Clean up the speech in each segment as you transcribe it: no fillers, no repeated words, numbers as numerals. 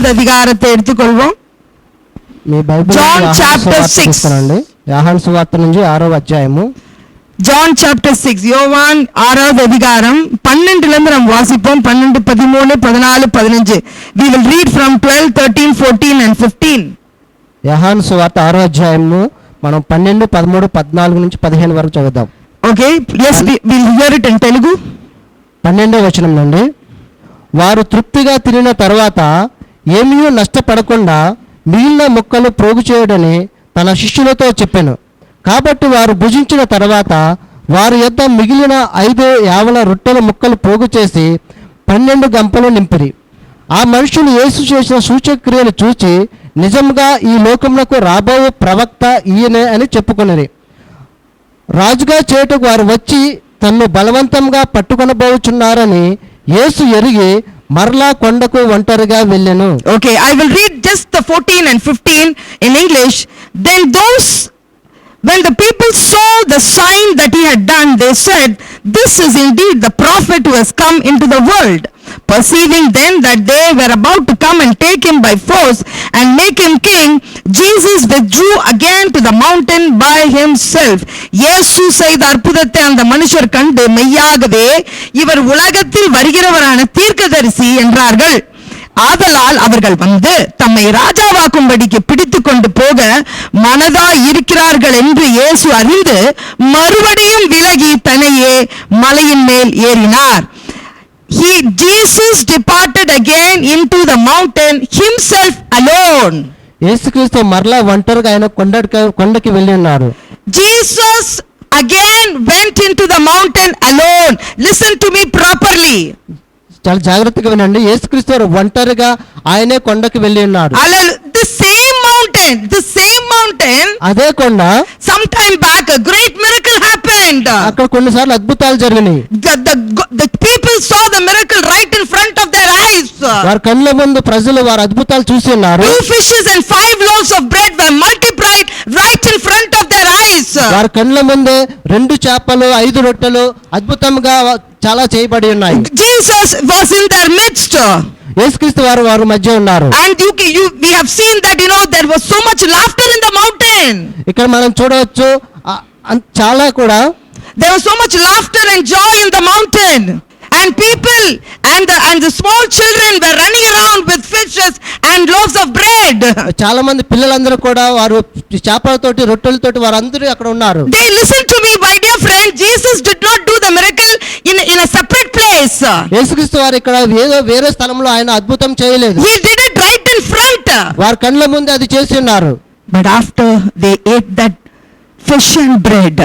6வது அதிகாரத்தை எடுத்துக்கொள்வோம். మీ బైబిల్ John chapter 6. యోహాను సువార్త నుంచి 6వ అధ్యాయము. John chapter 6. யோவான் 6வது அதிகாரம் 12ல இருந்து நாம் வாசிப்போம். 12, 13, 14, 15. We will read from 12, 13, 14 and 15. యోహాను సువార్త 6వ అధ్యాయము మనం 12, 13, 14 నుంచి 15 వరకు చదువుదాం. Okay, yes, we will hear it in Telugu. 12వ వచనం నుండి, వారు తృప్తిగా తినిన తర్వాత ఏమీ నష్టపడకుండా మిగిలిన ముక్కలు ప్రోగు చేయడని తన శిష్యులతో చెప్పాను. కాబట్టి వారు భుజించిన తర్వాత వారి యొద్ద మిగిలిన 5 యావల రొట్టెల ముక్కలు పోగు చేసి 12 గంపలు నింపిరి. ఆ మనుషులు యేసు చేసిన సూచక్రియలు చూచి నిజంగా ఈ లోకమునకు రాబోయే ప్రవక్త ఈయనే అని చెప్పుకొనిరి. రాజుగా చేటుకు వారు వచ్చి తన్ను బలవంతంగా పట్టుకొనబోచున్నారని యేసు ఎరిగి మరలా కొండకు ఒంటరిగా వెళ్ళెను. Okay, I will read just the 14 and 15 in English. Then when the people saw the sign that he had done, they said, "This is indeed the prophet who has come into the world." Perceiving then that they were about to come and take him by force and make him king, Jesus withdrew again to the mountain by himself. இயேசு செய்த அற்புதத்தை அந்த மனுஷர் கண்டு மெய்யாகவே இவர் உலகத்தில் வருகிறவரான தீர்க்கதரிசி என்றார்கள். ஆதலால் அவர்கள் வந்து தம்மை ராஜாவாக்கும்படிக்கு பிடித்து கொண்டு போக மனதாய் இருக்கிறார்கள் என்று இயேசு அறிந்து மறுபடியும் விலகி தன்னையே மலையின் மேல் ஏறினார். Jesus departed again into the mountain himself alone. యేసుక్రీస్తు మరలా ఒంటరిగా ఆయన కొండకి వెళ్ళి ఉన్నారు. Jesus again went into the mountain alone. Listen to me properly. చాలా జాగ్రత్తగా వినండి. యేసుక్రీస్తు ఒంటరిగా ఆయనే కొండకి వెళ్ళి ఉన్నారు. The same mountain, అదే కొండ, some time back a great miracle happened. అక్కడ కొన్నిసార్లు అద్భుతాలు జరిగినాయి. The people saw the miracle right in front of their eyes. వారి కళ్ళ ముందు ప్రజలు వారి అద్భుతాలు చూసి ఉన్నారు. 2 fishes and 5 loaves of bread were multiplied right in front of their eyes. వారి కళ్ళ ముందే 2 చేపలు 5 రొట్టెలు అద్భుతంగా చాలా చేయబడి ఉన్నాయి. Jesus was in their midst. యేసుక్రీస్తు వారి మధ్య ఉన్నారు. And we have seen that there was so much laughter in the mountain. ఇక్కడ మనం చూడవచ్చు చాలా కూడా there was so much laughter and joy in the mountain, and people and the small children were running around with fishes and loaves of bread. చాలా మంది పిల్లలందరూ కూడా వారు చేపలతోటి రొట్టెలతోటి వారందరూ అక్కడ ఉన్నారు. They listen to me, my dear friend. Jesus did not do the miracle in a separate place. యేసుక్రీస్తు వారు ఇక్కడ ఏదో వేరే స్థలంలో ఆయన అద్భుతం చేయలేదు. He did it right in front. వారి కళ్ళ ముందే అది చేసి ఉన్నారు. But after they ate that fish and bread,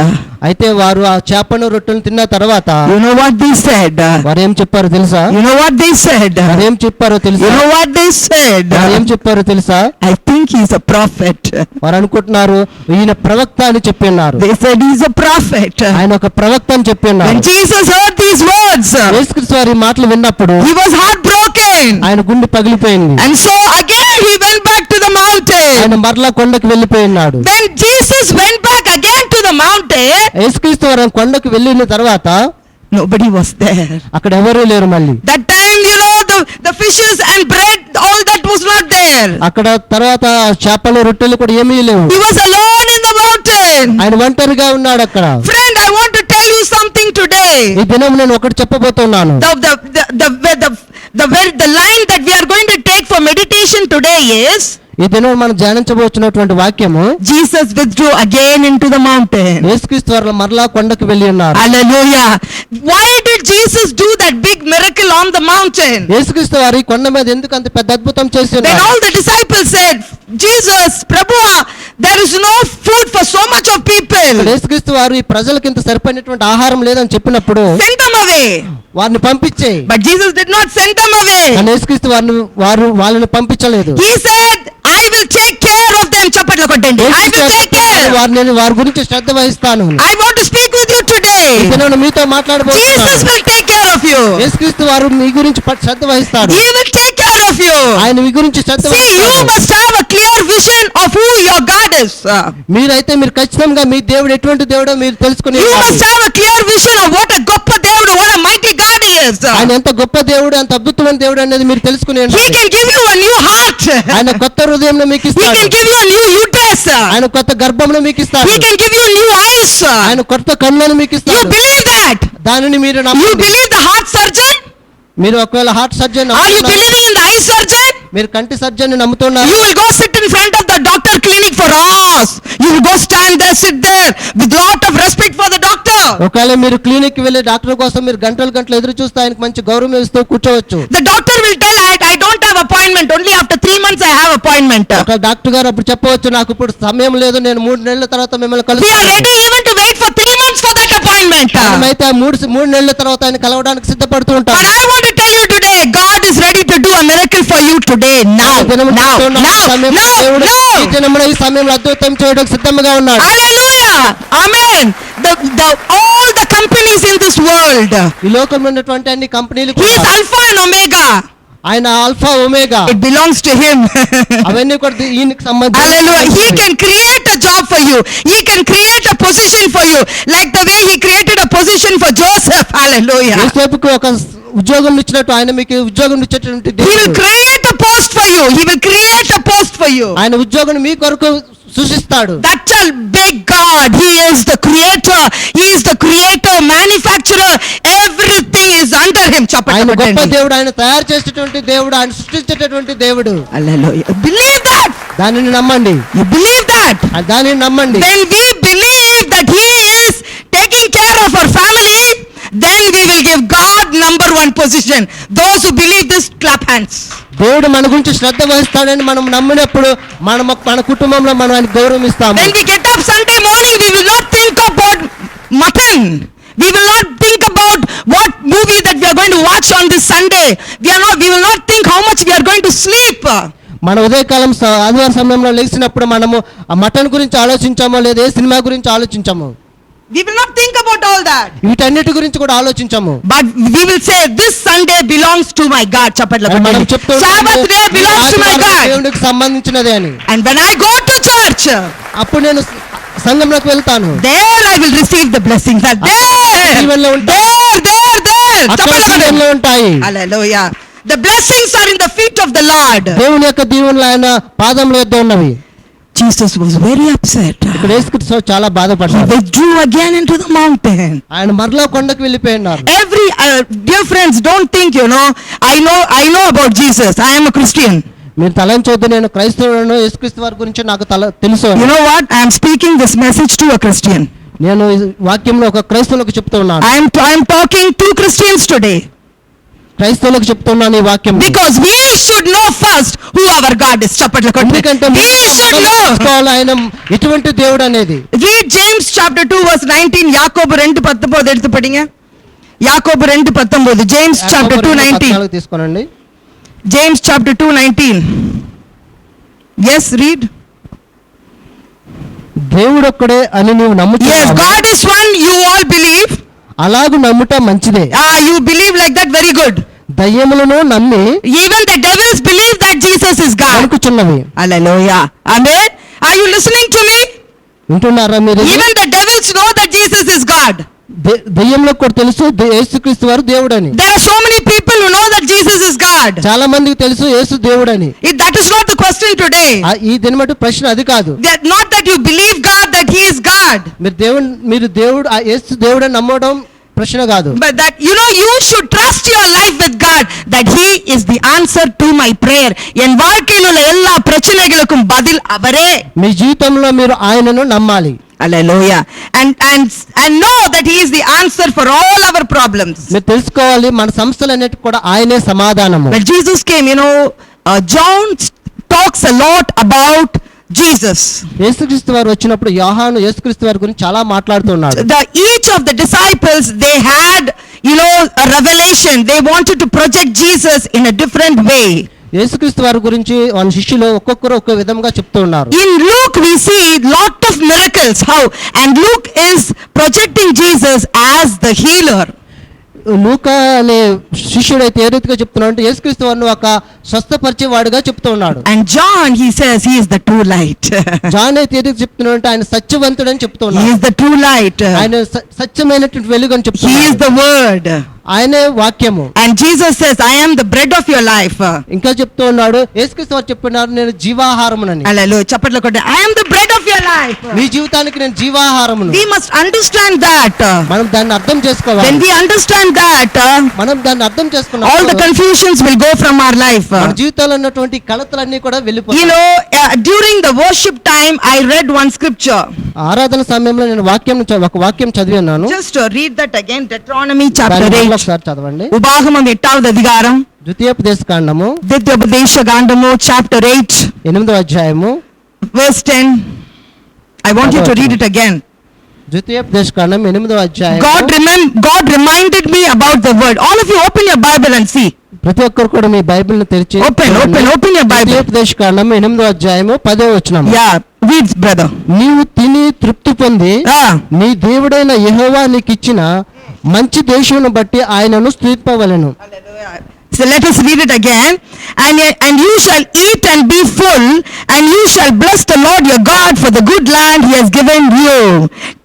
అయితే వారు ఆ చేపను రొట్టెను తిన్న తర్వాత you know what they said? వారు ఏం చెప్పారో తెలుసా? You know what they said? వారు ఏం చెప్పారో తెలుసా? You know what they said? వారు ఏం చెప్పారో తెలుసా? I think he's a prophet. వారు అనుకుంటున్నారు ఈయన ప్రవక్త అని చెప్పిన్నారు. They said he's a prophet. ఆయన ఒక ప్రవక్త అని చెప్పిన్నారు. When Jesus heard these words, యేసుక్రీస్తు వారి మాటలు విన్నప్పుడు he was heartbroken. ఆయన గుండె పగిలిపోయింది. And so again he went back to the mountain. ఆయన మరలా కొండకి వెళ్ళిపోయినాడు. When Jesus went back again to the mountain, యేసుక్రీస్తు వారు కొండకి వెళ్ళిన తర్వాత nobody was there. అక్కడ ఎవరూ లేరు. మళ్ళీ that time the fishes and bread, all that was not there. అక్కడ తర్వాత చేపలు రొట్టెలు కూడా ఏమీ లేవు. He was alone in the mountain. ఆయన ఒంటరిగా ఉన్నాడు అక్కడ. Friend, I want to tell you something today. ఈ దినం నేను ఒకటి చెప్పబోతున్నాను. The line that we are going to take for meditation today is, ఈ దినం మనం ధ్యానించబోతున్నటువంటి వాక్యము, Jesus withdrew again into the mountain. యేసుక్రీస్తు వారు మరలా కొండకి వెళ్ళి ఉన్నారు. Hallelujah. Why did Jesus do that big miracle on the mountain? యేసుక్రీస్తు వారు కొండ మీద ఎందుకు అంత పెద్ద అద్భుతం చేశారు? When all the disciples said, Jesus, Prabhu, there is no food for so much of people. యేసుక్రీస్తు వారు ఈ ప్రజలకు ఇంత సరిపడినటువంటి ఆహారం లేదని చెప్పినప్పుడు send them away. వారిని పంపించే. But Jesus did not send them away. కానీ యేసుక్రీస్తు వాళ్ళని పంపించలేదు. He said, I will take care of them. చప్పట్లు కొట్టండి. I will take care. వారి గురించి శ్రద్ధ వహిస్తాను. I want to speak with you today. నేను మీతో మాట్లాడబోతున్నాను. Jesus will take care of you. యేసుక్రీస్తు వారు మీ గురించి శ్రద్ధ వహిస్తారు. He will take care of you. ఆయన మీ గురించి శ్రద్ధ వహిస్తారు. See, you must have a clear vision of who your God is. మీరైతే మీరు ఖచ్చితంగా మీ దేవుడు ఎటువంటి దేవుడో మీరు తెలుసుకుని, you must have a clear vision of what a గొప్ప దేవుడు, what a mighty God he is. ఆయన ఎంత గొప్ప దేవుడు, ఎంత అద్భుతమైన దేవుడు అనేది మీరు తెలుసుకుని He can give you a new heart. ఆయన కొత్త హృదయంలో మీకు He ఇస్తాడు. can give you a new uterus. ఆయన కొత్త గర్భంలో మీకు ఇస్తాడు. He can give you new eyes. ఆయన కొత్త కళ్ళను మీకు You ఇస్తాడు. believe that? దానిని మీరు You నమ్మండి. believe the heart surgeon? మీరు ఒకవేళ heart surgeon Are you believing in the eye surgeon? మీరు కంటి సర్జన్ నమ్ముతున్నారు. You will go sit in front of the doctor clinic for hours. You will go stand there, sit there with lot of respect for the doctor. ఒకవేళ మీరు clinic కి వెళ్ళి doctor కోసం మీరు గంటలు గంటలు ఎదురు చూస్తే ఆయనకు మంచి గౌరవం ఇస్తూ కూర్చోవచ్చు. The doctor will tell, I don't have appointment. Only after 3 months I have appointment. ఒక డాక్టర్ గారు అప్పుడు చెప్పవచ్చు, నాకు ఇప్పుడు సమయం లేదు, నేను 3 నెలల తర్వాత మిమ్మల్ని We are కలుస్తాను. ready even to wait for 3 months for that appointment. మనమైతే ఆ 3 నెలల తర్వాత ఆయన కలవడానికి సిద్ధపడుతూ ఉంటాం. But I want to tell you today, God is ready to do a miracle for you today. Now. ఈ దినమున దేవుడు ఈ దినమున ఈ సమయంలో అద్భుతం చేయడానికి సిద్ధంగా ఉన్నాడు. Hallelujah. Amen. All the companies in this world. ఈ లోకంలో ఉన్నటువంటి అన్ని కంపెనీలు He is Alpha and Omega. ఆయన alpha omega, It belongs to him. అవన్నీ కూడా ఈయనకి సంబంధించి. Hallelujah. He can create a job for you. He can create a position for you. Like the way he created a position for Joseph. Hallelujah. యోసేపుకు ఒక ఉద్యోగం ఇచ్చినట్టు ఆయన మీకు ఉద్యోగం ఇచ్చేటువంటి He will దేవుడు. create a post for you. He will create a post for you. ఆయన ఉద్యోగం మీ కొరకు సృష్టిస్తాడు. That's a big God. He is the creator. He is the creator, manufacturer. Everything is under him. ఆయన గొప్ప Chapter. దేవుడు, ఆయన తయారు చేసేటువంటి దేవుడు, ఆయన సృష్టించేటటువంటి దేవుడు. Hallelujah. Believe that. దానిని నమ్మండి. You believe that. దానిని నమ్మండి. When we believe that he is taking care of our family, then we will give God #1 position. Those who believe this, clap hands. దేవుడు మన గురించి శ్రద్ధ వహిస్తాడని మనం నమ్మినప్పుడు మన కుటుంబంలో మనం ఆయనకు గౌరవం ఇస్తాము. When we get up Sunday morning, we will not think about mutton. We will not think about what movie that we are going to watch on this Sunday. We will not think how much we are going to sleep. మన ఉదయకాలం ఆదివారం సమయంలో లేచినప్పుడు మనము ఆ mutton గురించి ఆలోచించామో లేదా ఏ cinema గురించి ఆలోచించాము. We will not think about all that. వీటన్నిటి గురించి కూడా ఆలోచించాము. But we will say, this Sunday belongs to my God. మనం చెప్తూ Sabbath day belongs to my God. దేవునికి సంబంధించినదే అని. And when I go to church, అప్పుడు నేను సంఘంలోకి వెళ్తాను. there I will receive the blessings. దీవెనలు ఉంటాయి. There. అక్కడ దీవెనలు ఉంటాయి. Hallelujah. The blessings are in the feet of the Lord. దేవుని యొక్క దీవెనలు ఆయన పాదముల యొద్ద ఉన్నవి. Jesus was very upset. ఇక్కడ యేసుక్రీస్తు చాలా He బాధపడ్డాడు. withdrew again into the mountain. ఆయన మరలా కొండకు వెళ్ళిపోయినారు. Dear friends, don't think, I know about Jesus. I am a Christian. మీరు తలంచొద్దు, నేను క్రైస్తవులను, యేసుక్రీస్తు వారి గురించి నాకు తెలుసు. You know what? I am speaking this message to a Christian. నేను ఈ వాక్యంలో ఒక క్రైస్తవులకు చెప్తూ ఉన్నాను. I am talking to Christians today. క్రైస్తవులకు చెప్తున్నాను ఈ వాక్యం. Because we should know first who our God is. ఎందుకంటే We should know. ఆయన ఎటువంటి దేవుడు అనేది. Read James chapter 2 verse 19. యాకోబు 2:19 எடுத்து படிங்க. యాకోబు 2:19. James chapter 2:19. తీసుకోనండి. James chapter 2:19. Yes, read. దేవుడు ఒక్కడే అని నీవు Yes, నమ్ముతున్నావు. God is one. You all believe. అలాగూ నమ్ముట మంచిదే. You believe like that. Very good. దయ్యములను నమ్మి Even the devils believe that Jesus is God. అనుకుచున్నవి. Hallelujah. Amen. Are you listening to me? వింటున్నారా మీరు? Even the devils know that Jesus is God. దయ్యంలో కూడా తెలుసు యేసుక్రీస్తు వారు దేవుడని. There are so many people who know that Jesus is God. చాలా మందికి తెలుసు యేసు దేవుడని. That is not the question today. ఈ దినమటు ప్రశ్న అది కాదు. Not that you believe God, that he is God. మీరు దేవుడు యేసు దేవుడని నమ్మడం ప్రశ్న కాదు. But that you should trust your life with God, that he is the answer to my prayer. En வாழ்க்கையில உள்ள எல்லா பிரச்சனைகளுக்கும் பதில் அவரே. మీ జీవితంలో మీరు ఆయనను నమ్మాలి. Hallelujah. And know that he is the answer for all our problems. మీరు తెలుసుకోవాలి మన సమస్యలన్నిటికీ కూడా ఆయనే సమాధానము. When Jesus came, John talks a lot about Jesus. యేసుక్రీస్తు వారు వచ్చినప్పుడు యోహాను యేసుక్రీస్తు వారి గురించి చాలా మాట్లాడుతున్నాడు. Each of the disciples, they had a revelation. They wanted to project Jesus in a different way. యేసుక్రీస్తు వారి గురించి వాళ్ళ శిష్యులు ఒక్కొక్కరు ఒక్కో విధంగా చెప్తూ ఉన్నారు. In Luke we see lot of miracles. How? And Luke is projecting Jesus as the healer. లూకా అనే శిష్యుడైతే ఏ రీతిగా చెప్తున్నాడు అంటే యేసుక్రీస్తు వారిని ఒక స్వస్థపరిచేవాడుగా చెప్తూ ఉన్నాడు. And John, he says he is the true light. John అయితే ఏ రీతిగా చెప్తున్నాడు అంటే ఆయన సత్యవంతుడని చెప్తూ He ఉన్నాడు. is the true light. ఆయన సత్యమైనటువంటి వెలుగు అని He is చెప్తున్నాడు. the word. ఆయనే వాక్యము. And Jesus says, I am the bread of your life. ఇంకా చెప్తూ ఉన్నాడు, యేసుక్రీస్తు వారు చెప్తున్నారు, నేను జీవాహారమునని. Hallelujah. చప్పట్లు కొట్టండి. I am the bread of your life. నీ జీవితానికి నేను జీవాహారమును. We must understand that. మనం దాన్ని అర్థం చేసుకోవాలి. When we understand that, మనం దాన్ని అర్థం చేసుకున్నాం, all the confusions will go from our life. మన జీవితంలో ఉన్నటువంటి కలతలన్నీ కూడా వెళ్ళిపోతాయి. You know, during the worship time, I read one scripture. ఆరాధన సమయంలో నేను ఒక వాక్యం చదివాను. Just read that again. Deuteronomy chapter 8. ఒకసారి చదవండి. ఉపాగమం 8వ అధికారం. ద్వితీయోపదేశకాండము. ద్వితీయోపదేశకాండము chapter 8. 8వ అధ్యాయము. Verse 10. I want you to read it again. ద్వితీయోపదేశకాండం 8వ అధ్యాయం. God reminded me about the word. All of you open your Bible and see. ప్రతి ఒక్కరు కూడా మీ బైబిల్ ని తెరిచి open your Bible. ద్వితీయోపదేశకాండం 8వ అధ్యాయము 10వ వచనం. Yeah, read brother. నీవు తిని తృప్తి పొంది నీ దేవుడైన యెహోవా నీకిచ్చిన మంచి దేశమును బట్టి ఆయనను స్తుతింపవలెను. So let us read it again. And you shall eat and be full, and you shall bless the Lord your God for the good land he has given you.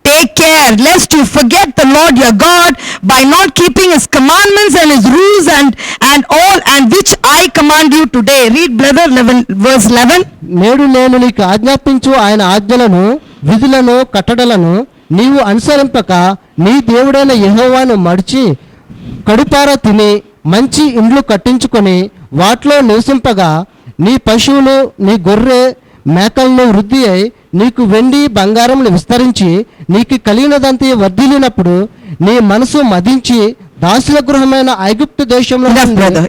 Take care lest you forget the Lord your God by not keeping his commandments and his rules and all and which I command you today. Read brother 11, verse 11. నేడు నేను నీకు ఆజ్ఞాపించు ఆయన ఆజ్ఞలను విధులను కట్టడలను నీవు అనుసరింపక నీ దేవుడైన యెహోవాను మడిచి కడుపారా తిని మంచి ఇండ్లు కట్టించుకొని వాటిలో నివసింపగా నీ పశువులు నీ గొర్రె మేకలను వృద్ధి అయి నీకు వెండి బంగారములు విస్తరించి నీకు కలిగినదంతా వర్ధిల్లినప్పుడు నీ మనసు మదించి దాసుల గృహమైన ఐగుప్తు దేశంలో.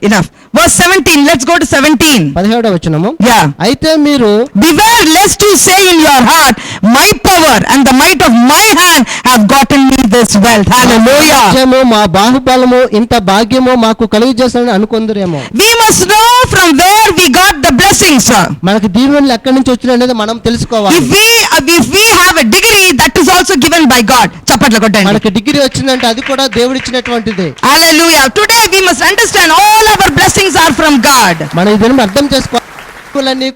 Enough. Verse 17. Let's go to 17. 17వ వచనము. Yeah. అయితే మీరు beware lest you say in your heart, my power and the might of my hand have gotten me this wealth. Hallelujah. మా బాహుబలము ఇంత భాగ్యము మాకు కలుగజేస్తానని అనుకొందురేమో. We must know from where we got the blessings. మనకి దీవెనలు ఎక్కడి నుంచి వచ్చినాయి అనేది మనం తెలుసుకోవాలి. If we have a degree, that is also given by God. చప్పట్లు కొట్టండి. మనకి డిగ్రీ వచ్చిందంటే అది కూడా దేవుడు ఇచ్చినటువంటిది. Hallelujah. Today we must understand all our blessings are from God. మనం ఇదన్నీ అర్థం చేసుకోవాలి.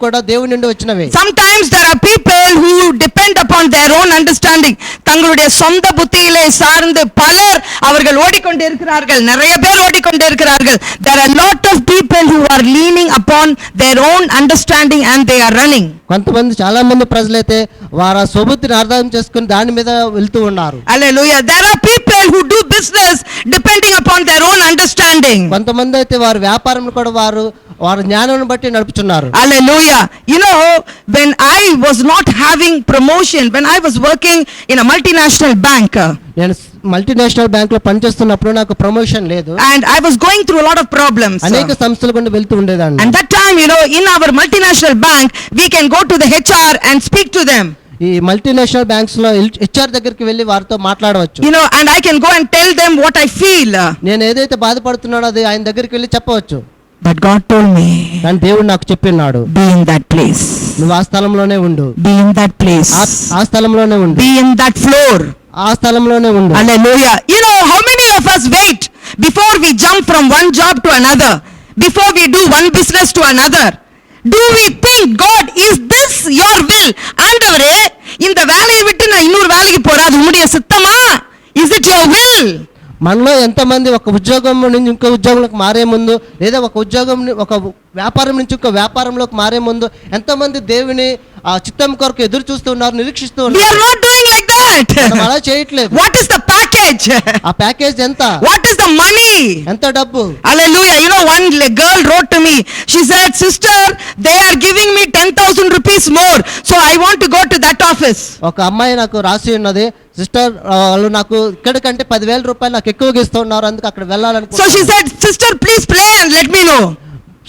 కూడా దేవుని నుండి వచ్చినవే. Sometimes there are people who depend upon their own understanding. தங்களுடைய சொந்த புத்தியிலே சார்ந்து பலர் அவர்கள் ஓடிக்கொண்டே இருக்கிறார்கள். நிறைய பேர் ஓடிக்கொண்டே இருக்கிறார்கள். There are a lot of people who are leaning upon their own understanding and they are running. కొంతమంది చాలా మంది ప్రజలైతే వారు సొబుద్ధిని అర్థం చేసుకుని దాని మీద వెళ్తూ ఉన్నారు. Hallelujah. There are people who do business depending upon their own understanding. కొంతమంది అయితే వారు వ్యాపారం కూడా వారు జ్ఞానాన్ని బట్టి నడుపుతున్నారు. Hallelujah. You know, when I was not having promotion, when I was working in a multinational bank, నేను మల్టీనేషనల్ బ్యాంక్ లో పనిచేస్తున్నప్పుడు నాకు ప్రమోషన్ లేదు. And I was going through a lot of problems. అనేక సమస్యలు గుండా వెళ్తూ ఉండేదాన్ని. And that time, you know, in our multinational bank, we can go to the HR and speak to them. ఈ మల్టీనేషనల్ బ్యాంక్స్ లో HR దగ్గరికి వెళ్ళి వారితో మాట్లాడవచ్చు. You know, and I can go and tell them what I feel. నేను ఏదైతే బాధపడుతున్నానో అది ఆయన దగ్గరికి వెళ్ళి చెప్పవచ్చు. But God told me, కానీ దేవుడు నాకు చెప్పినాడు, be in that place. నువ్వు ఆ స్థలంలోనే ఉండు. Be in that place. ఆ స్థలంలోనే ఉండు. Be in that floor. ఆ స్థలంలోనే ఉండు. Hallelujah. You know, how many of us wait before we jump from one job to another, before we do one business to another? Do we think, God, is this your will? ஆண்டவரே, இந்த வேலையை விட்டு நான் இன்னொரு வேலைக்கு போறது உம்முடைய சித்தமா? Is it your will? మనలో ఎంతమంది ఒక ఉద్యోగం నుంచి ఇంకో ఉద్యోగంలోకి మారే ముందు, లేదా ఒక వ్యాపారం నుంచి ఇంకో వ్యాపారంలోకి మారే ముందు ఎంతమంది దేవుని ఆ చిత్తం కొరకు ఎదురు చూస్తున్నారు, నిరీక్షిస్తూ ఉన్నారు. We are not doing like that. మనం అలా చేయట్లేదు. What is the package? ఆ ప్యాకేజ్ ఎంత? What is the money? ఎంత డబ్బు? Hallelujah. You know, one girl wrote to me. She said, sister, they are giving me 10,000 rupees more, so I want to go to that office. ఒక అమ్మాయి నాకు రాసి ఉన్నది, sister వాళ్ళు నాకు ఇక్కడ కంటే 10,000 రూపాయలు నాకు ఎక్కువగా ఇస్తున్నారు, అందుకు అక్కడ వెళ్ళాలనుకుంటున్నాను. So she said, sister, please pray and let me know.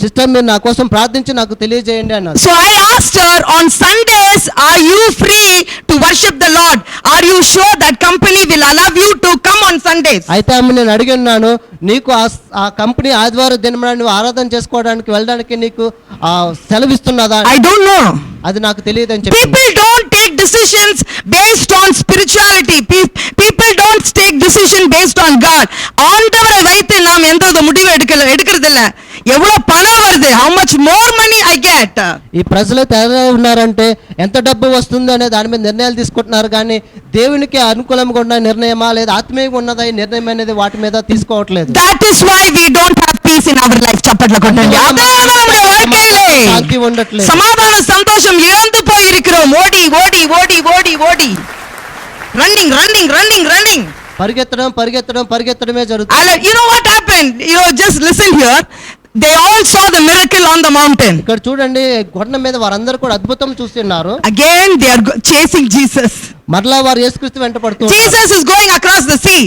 Sister మీరు నా కోసం ప్రార్థించి నాకు తెలియజేయండి అన్నారు. So I asked her, on Sundays are you free to worship the Lord? Are you sure that company will allow you to come on Sundays? అయితే ఆమె నేను అడిగినాను, నీకు ఆ కంపెనీ ఆదివారం దినమున నువ్వు ఆరాధన చేసుకోవడానికి వెళ్ళడానికి నీకు సెలవిస్తున్నదా? I don't know. అది నాకు తెలియదు అని చెప్పి. People don't take decisions based on spirituality. People don't take decision based on God. ஆண்டவரை வைத்து நாம் எந்த முடிவு எடுக்கிறது இல்ல. எவ்வளவு பணம் வருது, how much more money I get, that. ఈ ప్రజలైతే ఎలా ఉన్నారంటే ఎంత డబ్బు వస్తుంది అనే దాని మీద నిర్ణయాలు తీసుకుంటున్నారు, కానీ దేవునికి అనుకూలంగా ఉన్న నిర్ణయమా లేదా ఆత్మీయంగా ఉన్నదా ఈ నిర్ణయం అనేది వాటి మీద తీసుకోవట్లేదు. That is why we don't have peace in our life. చప్పట్ల కొట్టండి. అదే நம்முடைய வாழ்க்கையிலே శాంతి ఉండట్లేదు, సమాధాన సంతోషం ఇழந்து పోயிருக்கிறோம். ఓడి ఓడి ఓడి ఓడి ఓడి రన్నింగ్ రన్నింగ్ రన్నింగ్ రన్నింగ్ పరిగెత్తడం పరిగెత్తడం పరిగెత్తడమే జరుగుతుంది. You know what happened? Just listen here. They all saw the miracle on the mountain. ఇక్కడ చూడండి, కొండ మీద వారందరూ కూడా అద్భుతం చూస్తున్నారు. Again they are chasing Jesus. మరలా వారు యేసుక్రీస్తు వెంట పడుతున్నారు. Jesus is going across the sea.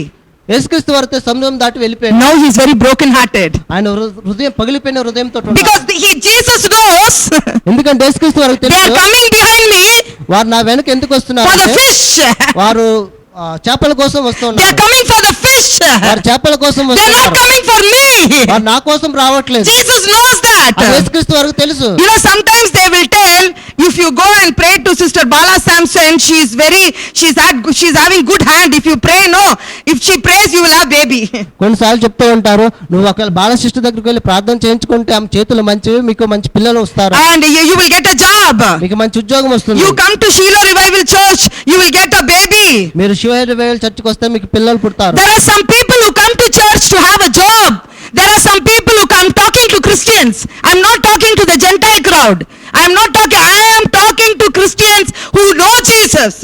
యేసుక్రీస్తు వారితో సముద్రం దాటి వెళ్ళిపోయాడు. Now he is very broken hearted. ఆయన హృదయం పగిలిపోయిన హృదయంతో ఉన్నాడు. Because Jesus knows ఎందుకంటే యేసుక్రీస్తు వారికి they are తెలుసు coming behind me వారు నా వెనక ఎందుకు వస్తున్నారు for the అంటే fish. వారు చేపల కోసం They are వస్తున్నారు. coming for the fish. వారు చేపల కోసం They are not వస్తున్నారు, coming for me. వారు నా కోసం రావట్లేదు. Jesus knows that. అది యేసుక్రీస్తు వారికి తెలుసు. Sometimes they will tell, if you go and pray to Sister Bala Samson, she's having good hand. If you pray, no. If she prays, you will have baby. కొన్నిసార్లు చెప్తూ ఉంటారు, నువ్వు ఒకవేళ బాలశిష్టు దగ్గరికి వెళ్ళి ప్రార్థన చేయించుకుంటే ఆమె చేతులు మంచివి, మీకు మంచి పిల్లలు వస్తారు, And you will get a job. మీకు మంచి ఉద్యోగం వస్తుంది. You come to Shiloh Revival Church, you will get a baby. మీరు శివవేల్ చర్చికి వస్తే మీకు పిల్లలు పుడతారు. There are some people who come to church to have a job. There are some people who come talking to Christians. I'm not talking to the Gentile crowd. I am talking to Christians who know Jesus.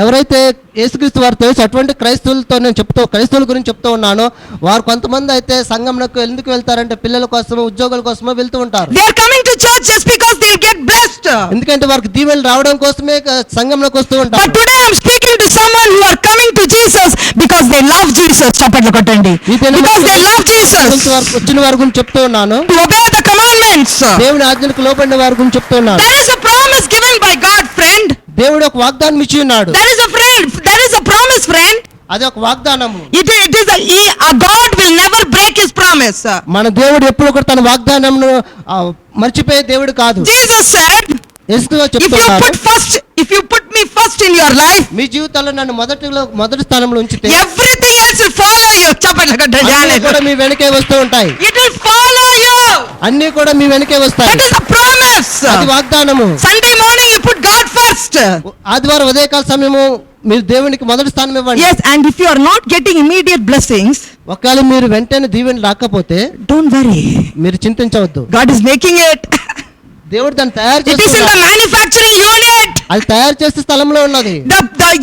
ఎవరైతే యేసుక్రీస్తు వారు తెలుసు అటువంటి క్రైస్తవులతో నేను క్రైస్తవుల గురించి చెప్తూ ఉన్నాను. వారు కొంతమంది అయితే సంఘంలోకి ఎందుకు వెళ్తారంటే పిల్లల కోసమో ఉద్యోగాల కోసమో వెళ్తూ ఉంటారు. They are coming to church just because they'll get blessed. ఎందుకంటే వారికి దీవెనలు రావడం కోసమే సంఘంలోకి వస్తూ ఉంటారు. But today I'm speaking to someone who are coming to Jesus because they love Jesus. చప్పట్లు కొట్టండి. Because they love Jesus. వచ్చిన వారి గురించి చెప్తూ ఉన్నాను. To obey the commandments. దేవుని ఆజ్ఞలకు లోబడిన వారి గురించి చెప్తూ ఉన్నాను. There is a promise given by God, friend. దేవుడు ఒక వాగ్దానం ఇచ్చి ఉన్నాడు. There is a promise, friend. అది ఒక వాగ్దానము. It is a God will never break his promise. మన దేవుడు ఎప్పుడు కూడా తన వాగ్దానంను మర్చిపోయే దేవుడు కాదు. Jesus said, if you put me first in your life, మీ జీవితంలో నన్ను మొదటి స్థానంలో ఉంచితే everything else will follow you. చప్పట్లు కొట్టండి. అన్నీ కూడా మీ వెనకే వస్తూ ఉంటాయి. It will follow you. అన్నీ కూడా మీ వెనకే వస్తాయి. That is a promise. అది వాగ్దానము. Sunday morning you put God first. ఆదివారం ఉదయకాల సమయము మీరు దేవునికి మొదటి స్థానం ఇవ్వండి. Yes, and if you are not getting immediate blessings, ఒకవేళ మీరు వెంటనే దీవెన రాకపోతే don't worry. మీరు చింతించవద్దు. God is making it. దేవుడు దాన్ని తయారు It is in the manufacturing unit. అది తయారు చేసే స్థలంలో ఉన్నది.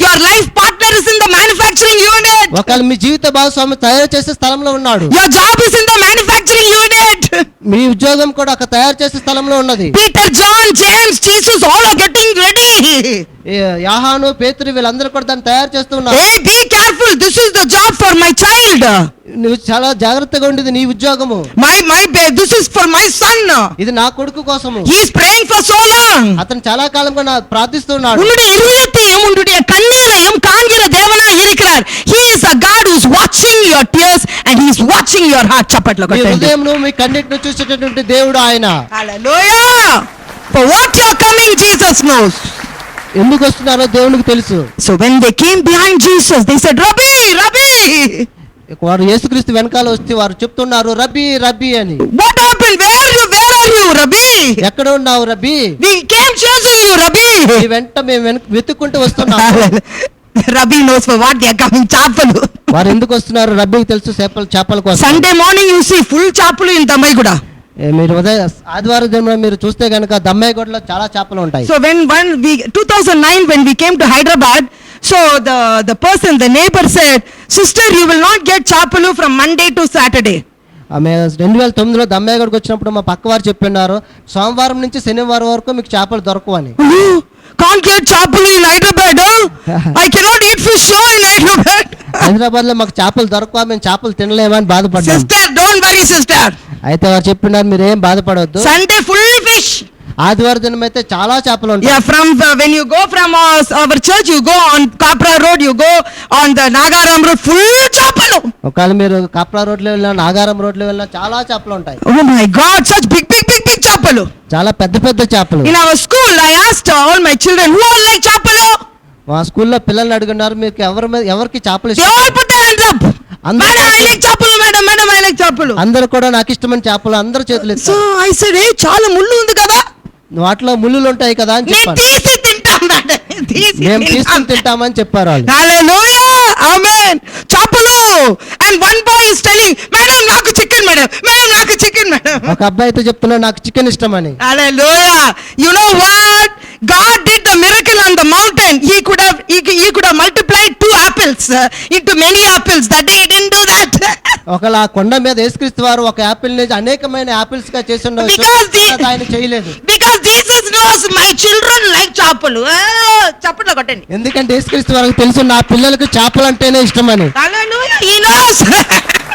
Your life partner is in the manufacturing unit. ఒకవేళ మీ జీవిత భాగస్వామి తయారు చేసే స్థలంలో ఉన్నాడు. Your job is in the manufacturing unit. మీ ఉద్యోగం కూడా ఒక తయారు చేసే స్థలంలో ఉన్నది. Peter, John, James, Jesus all are getting ready. యోహాను, పేతురు వీళ్ళందరూ కూడా దాన్ని తయారు చేస్తూ ఉన్నారు. Hey, be careful. This is the job for my child. నువ్వు చాలా జాగ్రత్తగా ఉండేది నీ ఉద్యోగము. This is for my son. ఇది నా కొడుకు కోసము. He is praying for so long. అతను చాలా కాలంగా ప్రార్థిస్తున్నాడు. உன்னுடைய இருதயத்தையும் உன்னுடைய கண்ணீரையும் காண்கிற தேவனாய் இருக்கிறார். He is a God who is watching your tears and he is watching your heart. చప్పట్లు మీ కొట్టండి. హృదయంను మీ కన్నిటిని చూసేటటువంటి దేవుడు ఆయన. Hallelujah. For what you are coming, Jesus knows. ఎందుకు వస్తున్నారో దేవునికి తెలుసు. So when they came behind Jesus, they said, Rabbi, Rabbi. వారు యేసుక్రీస్తు వెనకాల వస్తే వారు చెప్తున్నారు రబ్బీ రబ్బీ అని. What happened? Where are you, Rabbi? ఎక్కడ ఉన్నావు రబ్బీ? We came chasing you, Rabbi. ఈ వెంట మేము వెతుక్కుంటూ వస్తున్నాము. Rabbi knows for what they are coming. చేపలు. వారు ఎందుకు వస్తున్నారు రబ్బీకి తెలుసు, చేపల కోసం. Sunday morning you see full చేపలు in Dammaigooda. మీరు ఆదివారం దిన మీరు చూస్తే గనుక దమ్మాయిగూడలో చాలా చేపలు ఉంటాయి. So when 2009 when we came to Hyderabad, so the person, the neighbor said, sister, you will not get chapalu from Monday to Saturday. ఆమె 2009లో దమ్మాయిగూడకు వచ్చినప్పుడు మా పక్కవారు చెప్పినారు, సోమవారం నుంచి శనివారం వరకు మీకు చేపలు దొరకవు అని. Can't get chapalu in Hyderabad. I cannot eat fish in Hyderabad. Hyderabad లో మాకు చేపలు దొరకవా, మేము చేపలు తినలేమని బాధపడ్డాం. Sister, don't worry, sister. అయితే వారు చెప్పినారు మీరేం బాధపడవద్దు. Sunday full fish. ఆదివారం దినం అయితే చాలా చేపలు ఉంటాయి. Yeah, from when you go from our church, you go on Kapra Road, you go on the Nagaram Road, full చేపలు. ఒకవేళ మీరు కాప్రా రోడ్లో వెళ్ళినా నాగారం రోడ్లో వెళ్ళినా చాలా చేపలు ఉంటాయి. Oh my God, such big చేపలు. చాలా పెద్ద పెద్ద చేపలు. In our school, I asked all my children, who all like చేపలు? మా స్కూల్లో పిల్లల్ని అడుగున్నారు మీకు ఎవరికి చేపలు They all put their hands up. Madam, I like చేపలు. Madam, I like చేపలు. అందరూ కూడా నాకు ఇష్టమైన చేపలు అందరూ చేతులు ఎత్తారు. So I said, hey, చాలా ముళ్ళు ఉంది కదా. వాటిలో ముళ్ళులు ఉంటాయి కదా అని నేను చెప్పాను. తీసి తింటాను. మేము తీసుకుని తింటామని చెప్పారు వాళ్ళు. Hallelujah. Amen. చేపలు. And one boy is telling, madam నాకు చికెన్ మేడం, మేడం నాకు చికెన్ మేడం. ఒక అబ్బాయి అయితే చెప్తున్నాడు నాకు చికెన్ ఇష్టమని. Hallelujah. You know what? God did the miracle on the mountain. He could have multiplied 2 apples into many apples. That day he didn't do that. ఒకవేళ ఆ కొండ మీద యేసుక్రీస్తు వారు ఒక యాపిల్ నుంచి అనేకమైన యాపిల్స్ గా చేసి ఉండవచ్చు. Because ఆయన చేయలేదు. Because Jesus knows my children like చేపలు. చప్పట్లు కొట్టండి. ఎందుకంటే యేసుక్రీస్తు వారికి తెలుసు నా పిల్లలకు చేపలు అంటేనే ఇష్టమని. Hallelujah. He knows.